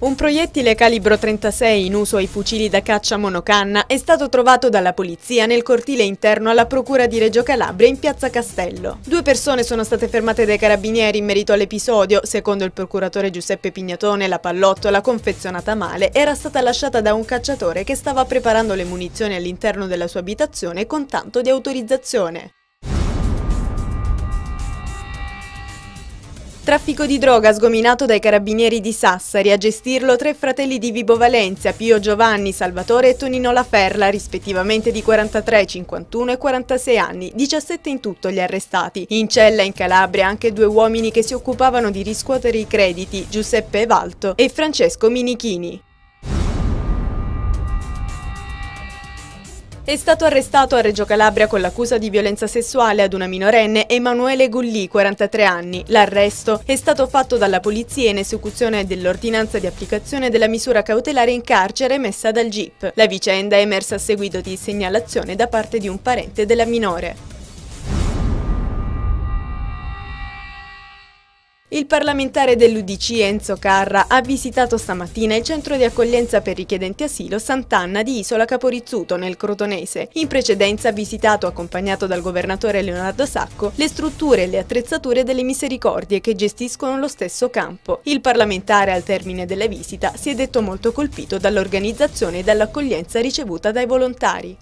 Un proiettile calibro 36 in uso ai fucili da caccia monocanna è stato trovato dalla polizia nel cortile interno alla Procura di Reggio Calabria in piazza Castello. 2 persone sono state fermate dai carabinieri in merito all'episodio. Secondo il procuratore Giuseppe Pignatone, la pallottola, confezionata male, era stata lasciata da un cacciatore che stava preparando le munizioni all'interno della sua abitazione con tanto di autorizzazione. Traffico di droga sgominato dai carabinieri di Sassari, a gestirlo 3 fratelli di Vibo Valentia, Pio Giovanni, Salvatore e Tonino Laferla, rispettivamente di 43, 51 e 46 anni, 17 in tutto gli arrestati. In cella in Calabria anche 2 uomini che si occupavano di riscuotere i crediti, Giuseppe Valto e Francesco Minichini. È stato arrestato a Reggio Calabria con l'accusa di violenza sessuale ad una minorenne Emanuele Gullì, 43 anni. L'arresto è stato fatto dalla polizia in esecuzione dell'ordinanza di applicazione della misura cautelare in carcere emessa dal GIP. La vicenda è emersa a seguito di segnalazione da parte di un parente della minore. Il parlamentare dell'UDC Enzo Carra ha visitato stamattina il centro di accoglienza per richiedenti asilo Sant'Anna di Isola Caporizzuto nel Crotonese. In precedenza ha visitato, accompagnato dal governatore Leonardo Sacco, le strutture e le attrezzature delle Misericordie che gestiscono lo stesso campo. Il parlamentare al termine della visita si è detto molto colpito dall'organizzazione e dall'accoglienza ricevuta dai volontari.